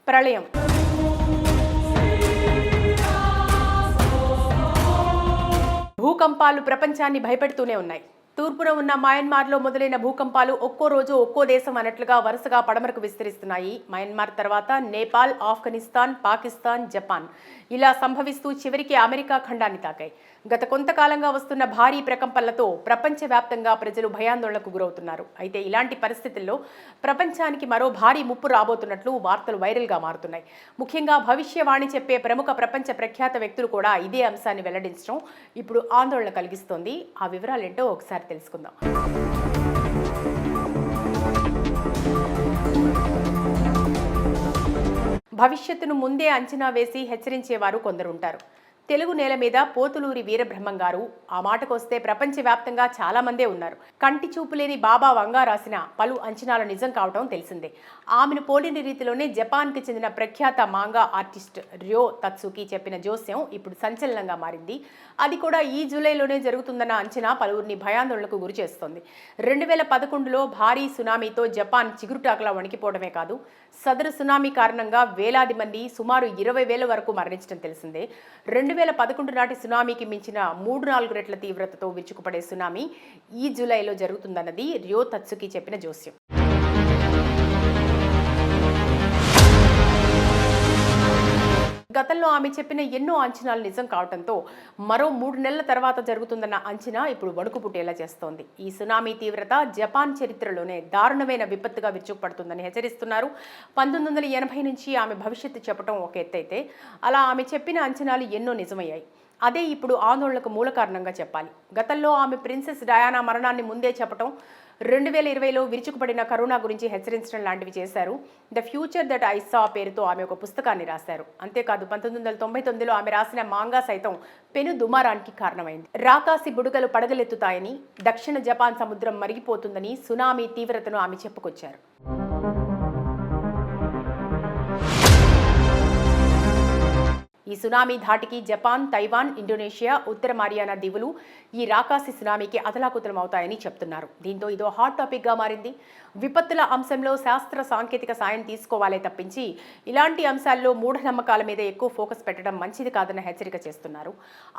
ప్రళయం. భూకంపాలు ప్రపంచాన్ని భయపెడుతూనే ఉన్నాయి. తూర్పున ఉన్న మయన్మార్లో మొదలైన భూకంపాలు ఒక్కో రోజు ఒక్కో దేశం అన్నట్లుగా వరుసగా పడమరకు విస్తరిస్తున్నాయి. మయన్మార్ తర్వాత నేపాల్, ఆఫ్ఘనిస్తాన్, పాకిస్తాన్, జపాన్ ఇలా సంభవిస్తూ చివరికి అమెరికా ఖండాన్ని తాకాయి. గత కొంతకాలంగా వస్తున్న భారీ ప్రకంపనలతో ప్రపంచవ్యాప్తంగా ప్రజలు భయాందోళనకు గురవుతున్నారు. అయితే ఇలాంటి పరిస్థితుల్లో ప్రపంచానికి మరో భారీ ముప్పు రాబోతున్నట్లు వార్తలు వైరల్గా మారుతున్నాయి. ముఖ్యంగా భవిష్యవాణి చెప్పే ప్రముఖ ప్రపంచ ప్రఖ్యాత వ్యక్తులు కూడా ఇదే అంశాన్ని వెల్లడించడం ఇప్పుడు ఆందోళన కలిగిస్తోంది. ఆ వివరాలేంటో ఒకసారి తెలుసుకుందాం. భవిష్యత్తును ముందే అంచనా వేసి హెచ్చరించేవారు కొందరుంటారు. తెలుగు నేల మీద పోతులూరి వీరబ్రహ్మం గారు, ఆ మాటకొస్తే ప్రపంచవ్యాప్తంగా చాలా మందే ఉన్నారు. కంటి చూపులేని బాబా వంగా రాసిన పలు అంచనాలు నిజం కావటం తెలిసిందే. ఆమెను పోలిన రీతిలోనే జపాన్కి చెందిన ప్రఖ్యాత మాంగా ఆర్టిస్ట్ ర్యో తత్సుకి చెప్పిన జోస్యం ఇప్పుడు సంచలనంగా మారింది. అది కూడా ఈ జూలైలోనే జరుగుతుందన్న అంచనా పలువురిని భయాందోళనకు గురి చేస్తోంది. 2011లో భారీ సునామీతో జపాన్ చిగురుటాకులా వణికిపోవడమే కాదు, సదరు సునామీ కారణంగా వేలాది మంది, సుమారు 20,000 వరకు మరణించడం తెలిసిందే. 2011 నాటి సునామీకి మించిన 3-4 రెట్ల తీవ్రతతో విరుచుకుపడే సునామీ ఈ జూలైలో జరుగుతుందన్నది ర్యో తత్సుకి చెప్పిన జోస్యం. గతంలో ఆమె చెప్పిన ఎన్నో అంచనాలు నిజం కావడంతో మరో 3 నెలల తర్వాత జరుగుతుందన్న అంచనా ఇప్పుడు వణుకు పుట్టేలా చేస్తోంది. ఈ సునామీ తీవ్రత జపాన్ చరిత్రలోనే దారుణమైన విపత్తుగా విరుచుకుపడుతుందని హెచ్చరిస్తున్నారు. 1980 నుంచి ఆమె భవిష్యత్తు చెప్పడం ఒక ఎత్తైతే, అలా ఆమె చెప్పిన అంచనాలు ఎన్నో నిజమయ్యాయి. అదే ఇప్పుడు ఆందోళనకు మూల కారణంగా చెప్పాలి. గతంలో ఆమె ప్రిన్సెస్ డయానా మరణాన్ని ముందే చెప్పడం, 2020లో విరుచుకుపడిన కరోనా గురించి హెచ్చరించడం లాంటివి చేశారు. The future that I saw పేరుతో ఆమె ఒక పుస్తకాన్ని రాశారు. అంతేకాదు 1999లో ఆమె రాసిన మాంగా సైతం పెను దుమారానికి కారణమైంది. రాకాసి బుడగలు పడగలెత్తుతాయని, దక్షిణ జపాన్ సముద్రం మరిగిపోతుందని, సునామీ తీవ్రతను ఆమె చెప్పుకొచ్చారు. ఈ సునామీ ధాటికి జపాన్, తైవాన్, ఇండోనేషియా, ఉత్తర మారియానా దీవులు ఈ రాకాసి సునామీకి అతలాకుతలం అవుతాయని చెప్తున్నారు. దీంతో ఇదో హాట్ టాపిక్గా మారింది. విపత్తుల అంశంలో శాస్త్ర సాంకేతిక సాయం తీసుకోవాలే తప్పించి ఇలాంటి అంశాల్లో మూఢనమ్మకాల మీద ఎక్కువ ఫోకస్ పెట్టడం మంచిది కాదన్న హెచ్చరిక చేస్తున్నారు.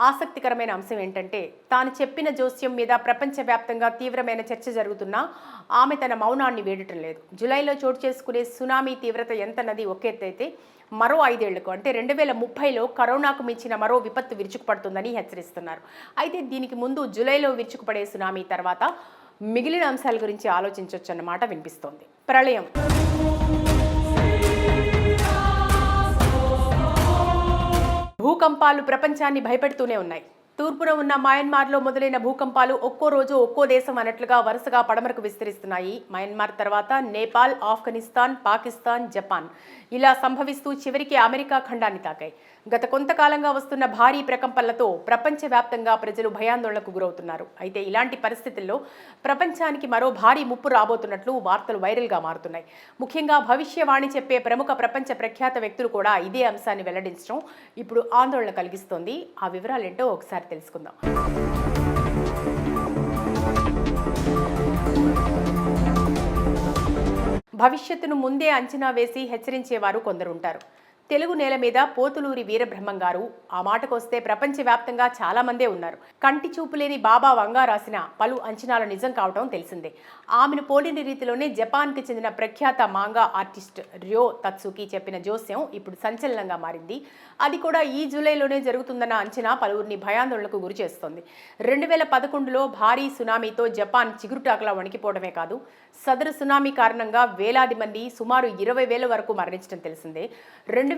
ఆసక్తికరమైన అంశం ఏంటంటే, తాను చెప్పిన జోస్యం మీద ప్రపంచవ్యాప్తంగా తీవ్రమైన చర్చ జరుగుతున్నా ఆమె తన మౌనాన్ని వీడటం లేదు. జూలైలో చోటు చేసుకునే సునామీ తీవ్రత ఎంతన్నది ఒకెత్తైతే, మరో 5 ఏళ్లకు అంటే 2030లో కరోనాకు మించిన మరో విపత్తు విరుచుకుపడుతుందని హెచ్చరిస్తున్నారు. అయితే దీనికి ముందు జూలైలో విరుచుకుపడే సునామీ తర్వాత మిగిలిన అంశాల గురించి ఆలోచించొచ్చన్నమాట వినిపిస్తోంది. ప్రళయం. భూకంపాలు ప్రపంచాన్ని భయపెడుతూనే ఉన్నాయి. తూర్పున ఉన్న మయన్మార్లో మొదలైన భూకంపాలు ఒక్కో రోజు ఒక్కో దేశం అన్నట్లుగా వరుసగా పడమరకు విస్తరిస్తున్నాయి. మయన్మార్ తర్వాత నేపాల్, ఆఫ్ఘనిస్తాన్, పాకిస్తాన్, జపాన్ ఇలా సంభవిస్తూ చివరికి అమెరికా ఖండాన్ని తాకాయి. గత కొంతకాలంగా వస్తున్న భారీ ప్రకంపనలతో ప్రపంచవ్యాప్తంగా ప్రజలు భయాందోళనకు గురవుతున్నారు. అయితే ఇలాంటి పరిస్థితుల్లో ప్రపంచానికి మరో భారీ ముప్పు రాబోతున్నట్లు వార్తలు వైరల్గా మారుతున్నాయి. ముఖ్యంగా భవిష్యవాణి చెప్పే ప్రముఖ ప్రపంచ ప్రఖ్యాత వ్యక్తులు కూడా ఇదే అంశాన్ని వెల్లడించడం ఇప్పుడు ఆందోళన కలిగిస్తోంది. ఆ వివరాలేంటో ఒకసారి తెలుసుకుందాం. భవిష్యత్తును ముందే అంచనా వేసి హెచ్చరించేవారు కొందరుంటారు. తెలుగు నేల మీద పోతులూరి వీరబ్రహ్మం గారు, ఆ మాటకొస్తే ప్రపంచవ్యాప్తంగా చాలా మందే ఉన్నారు. కంటి చూపులేని బాబా వంగా రాసిన పలు అంచనాలు నిజం కావటం తెలిసిందే. ఆమెను పోలిన రీతిలోనే జపాన్కి చెందిన ప్రఖ్యాత మాంగా ఆర్టిస్ట్ ర్యో తత్సుకి చెప్పిన జోస్యం ఇప్పుడు సంచలనంగా మారింది. అది కూడా ఈ జూలైలోనే జరుగుతుందన్న అంచనా పలువురిని భయాందోళనకు గురి చేస్తోంది. 2011లో భారీ సునామీతో జపాన్ చిగురుటాకులా వణికిపోవడమే కాదు, సదరు సునామీ కారణంగా వేలాది మంది, సుమారు 20,000 వరకు మరణించడం తెలిసిందే. 2011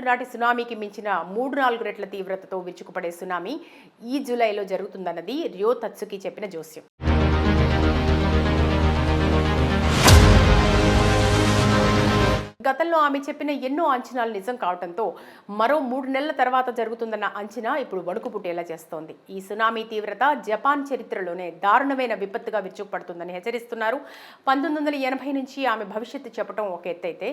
నాటి సునామీకి మించిన 3-4 రెట్ల తీవ్రతతో విరుచుకుపడే సునామీ ఈ జూలైలో జరుగుతుందన్నది ర్యో తత్సుకి చెప్పిన జోస్యం. గతంలో ఆమె చెప్పిన ఎన్నో అంచనాలు నిజం కావడంతో మరో 3 నెలల తర్వాత జరుగుతుందన్న అంచనా ఇప్పుడు వణుకు పుట్టేలా చేస్తోంది. ఈ సునామీ తీవ్రత జపాన్ చరిత్రలోనే దారుణమైన విపత్తుగా విరుచుకుపడుతుందని హెచ్చరిస్తున్నారు. 1980 నుంచి ఆమె భవిష్యత్తు చెప్పడం ఒక ఎత్తైతే,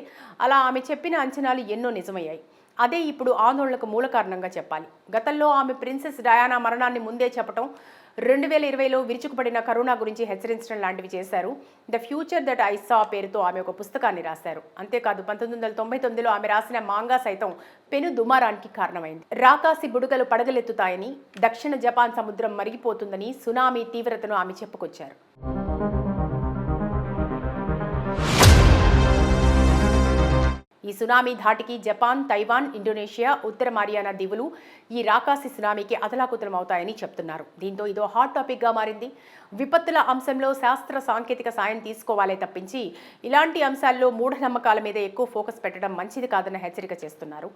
అలా ఆమె చెప్పిన అంచనాలు ఎన్నో నిజమయ్యాయి. అదే ఇప్పుడు ఆందోళనకు మూల కారణంగా చెప్పాలి. గతంలో ఆమె ప్రిన్సెస్ డయానా మరణాన్ని ముందే చెప్పడం, 2020లో విరుచుకుపడిన కరోనా గురించి హెచ్చరించడం లాంటివి చేశారు. The future that I saw పేరుతో ఆమె ఒక పుస్తకాన్ని రాశారు. అంతేకాదు 1999లో ఆమె రాసిన మాంగా సైతం పెను దుమారానికి కారణమైంది. రాకాసి బుడగలు పడగలెత్తుతాయని, దక్షిణ జపాన్ సముద్రం మరిగిపోతుందని, సునామీ తీవ్రతను ఆమె చెప్పుకొచ్చారు. ఈ సునామీ ధాటికి జపాన్, తైవాన్, ఇండోనేషియా, ఉత్తర మారియానా దీవులు ఈ రాకాసి సునామీకి అతలాకుతలం అవుతాయని చెప్తున్నారు. దీంతో ఇదో హాట్ టాపిక్గా మారింది. విపత్తుల అంశంలో శాస్త్ర సాంకేతిక సాయం తీసుకోవాలే తప్పించి ఇలాంటి అంశాల్లో మూఢనమ్మకాల మీద ఎక్కువ ఫోకస్ పెట్టడం మంచిది కాదన్న హెచ్చరిక చేస్తున్నారు.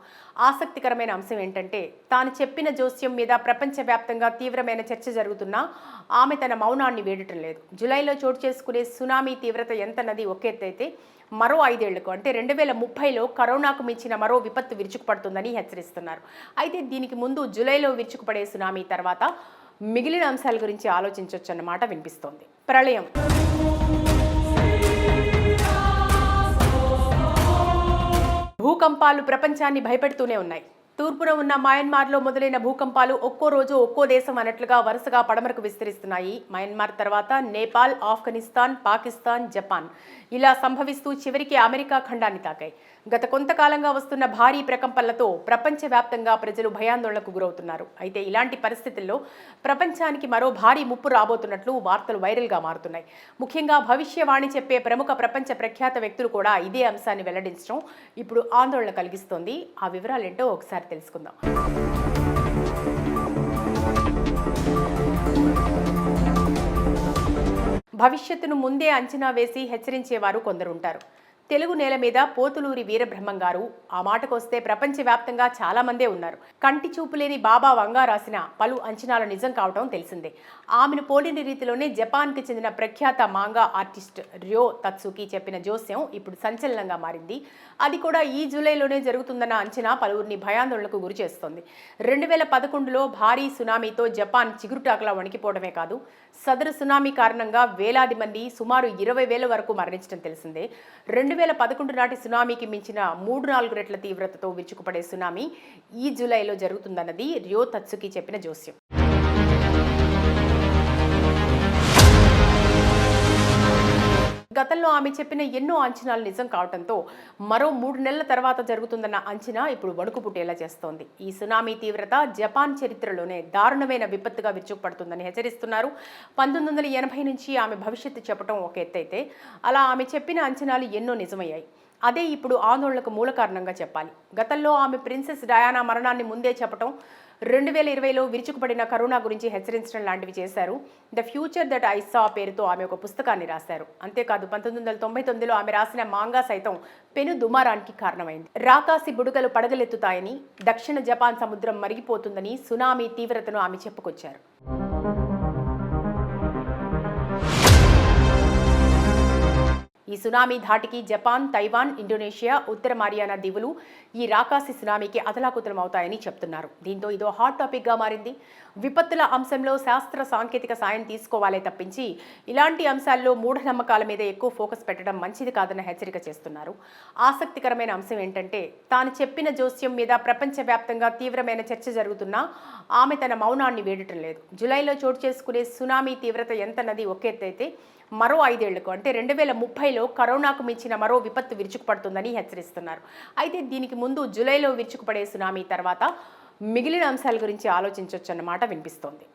ఆసక్తికరమైన అంశం ఏంటంటే, తాను చెప్పిన జోస్యం మీద ప్రపంచవ్యాప్తంగా తీవ్రమైన చర్చ జరుగుతున్నా ఆమె తన మౌనాన్ని వీడటం లేదు. జూలైలో చోటు చేసుకునే సునామీ తీవ్రత ఎంతన్నది ఒక ఎత్తైతే, మరో 5 ఏళ్లకు అంటే 2030లో కరోనాకు మించిన మరో విపత్తు విరుచుకుపడుతుందని హెచ్చరిస్తున్నారు. అయితే దీనికి ముందు జూలైలో విరుచుకుపడే సునామీ తర్వాత మిగిలిన అంశాల గురించి ఆలోచించొచ్చన్నమాట వినిపిస్తోంది. ప్రళయం. భూకంపాలు ప్రపంచాన్ని భయపెడుతూనే ఉన్నాయి. తూర్పున ఉన్న మయన్మార్లో మొదలైన భూకంపాలు ఒక్కో రోజు ఒక్కో దేశం అన్నట్లుగా వరుసగా పడమరకు విస్తరిస్తున్నాయి. మయన్మార్ తర్వాత నేపాల్, ఆఫ్ఘనిస్తాన్, పాకిస్తాన్, జపాన్ ఇలా సంభవిస్తూ చివరికి అమెరికా ఖండాన్ని తాకాయి. గత కొంతకాలంగా వస్తున్న భారీ ప్రకంపనలతో ప్రపంచవ్యాప్తంగా ప్రజలు భయాందోళనకు గురవుతున్నారు. అయితే ఇలాంటి పరిస్థితుల్లో ప్రపంచానికి మరో భారీ ముప్పు రాబోతున్నట్లు వార్తలు వైరల్గా మారుతున్నాయి. ముఖ్యంగా భవిష్యవాణి చెప్పే ప్రముఖ ప్రపంచ ప్రఖ్యాత వ్యక్తులు కూడా ఇదే అంశాన్ని వెల్లడించడం ఇప్పుడు ఆందోళన కలిగిస్తోంది. ఆ వివరాలేంటో ఒకసారి తెలుసుకుందాం. భవిష్యత్తును ముందే అంచనా వేసి హెచ్చరించేవారు కొందరుంటారు. తెలుగు నేల మీద పోతులూరి వీరబ్రహ్మం గారు ఆ మాటకొస్తే ప్రపంచవ్యాప్తంగా చాలా మందే ఉన్నారు. కంటి చూపులేని బాబా వంగా రాసిన పలు అంచనాలు నిజం కావటం తెలిసిందే. ఆమెను పోలిన రీతిలోనే జపాన్కి చెందిన ప్రఖ్యాత మాంగా ఆర్టిస్ట్ ర్యో తత్సుకి చెప్పిన జోస్యం ఇప్పుడు సంచలనంగా మారింది. అది కూడా ఈ జూలైలోనే జరుగుతుందన్న అంచనా పలువురిని భయాందోళనకు గురి చేస్తోంది. 2011లో భారీ సునామీతో జపాన్ చిగురుటాకులా వణికిపోవడమే కాదు, సదరు సునామీ కారణంగా వేలాది మంది సుమారు 20,000 వరకు మరణించడం తెలిసిందే. 2011 నాటి సునామీకి మించిన 3-4 రెట్ల తీవ్రతతో విరుచుకుపడే సునామీ ఈ జూలైలో జరుగుతుందన్నది ర్యో తత్సుకి చెప్పిన జోస్యం. గతంలో ఆమె చెప్పిన ఎన్నో అంచనాలు నిజం కావడంతో మరో 3 నెలల తర్వాత జరుగుతుందన్న అంచనా ఇప్పుడు వణుకు పుట్టేలా చేస్తోంది. ఈ సునామీ తీవ్రత జపాన్ చరిత్రలోనే దారుణమైన విపత్తుగా విరుచుకుపడుతుందని హెచ్చరిస్తున్నారు. 1980 నుంచి ఆమె భవిష్యత్తు చెప్పడం ఒక ఎత్తైతే, అలా ఆమె చెప్పిన అంచనాలు ఎన్నో నిజమయ్యాయి. అదే ఇప్పుడు ఆందోళనకు మూల కారణంగా చెప్పాలి. గతంలో ఆమె ప్రిన్సెస్ డయానా మరణాన్ని ముందే చెప్పడం, 2020లో విరుచుకుపడిన కరోనా గురించి హెచ్చరించడం లాంటివి చేశారు. The future that I saw పేరుతో ఆమె ఒక పుస్తకాన్ని రాశారు. అంతేకాదు 1999లో ఆమె రాసిన మాంగా సైతం పెను దుమారానికి కారణమైంది. రాకాసి బుడగలు పడగలెత్తుతాయని, దక్షిణ జపాన్ సముద్రం మరిగిపోతుందని, సునామీ తీవ్రతను ఆమె చెప్పుకొచ్చారు. ఈ సునామీ ధాటికి జపాన్, తైవాన్, ఇండోనేషియా, ఉత్తర మారియానా దీవులు ఈ రాకాసి సునామీకి అతలాకుతలం అవుతాయని చెప్తున్నారు. దీంతో ఇదో హాట్ టాపిక్గా మారింది. విపత్తుల అంశంలో శాస్త్ర సాంకేతిక సాయం తీసుకోవాలే తప్పించి ఇలాంటి అంశాల్లో మూఢనమ్మకాల మీద ఎక్కువ ఫోకస్ పెట్టడం మంచిది కాదన్న హెచ్చరిక చేస్తున్నారు. ఆసక్తికరమైన అంశం ఏంటంటే, తాను చెప్పిన జోస్యం మీద ప్రపంచవ్యాప్తంగా తీవ్రమైన చర్చ జరుగుతున్నా ఆమె తన మౌనాన్ని వీడటం లేదు. జూలైలో చోటు చేసుకునే సునామీ తీవ్రత ఎంతన్నది ఒక ఎత్తైతే, మరో 5 ఏళ్లకు అంటే 2030లో కరోనాకు మించిన మరో విపత్తు విరుచుకుపడుతుందని హెచ్చరిస్తున్నారు. అయితే దీనికి ముందు జూలైలో విరుచుకుపడే సునామీ తర్వాత మిగిలిన అంశాల గురించి ఆలోచించొచ్చన్నమాట వినిపిస్తోంది.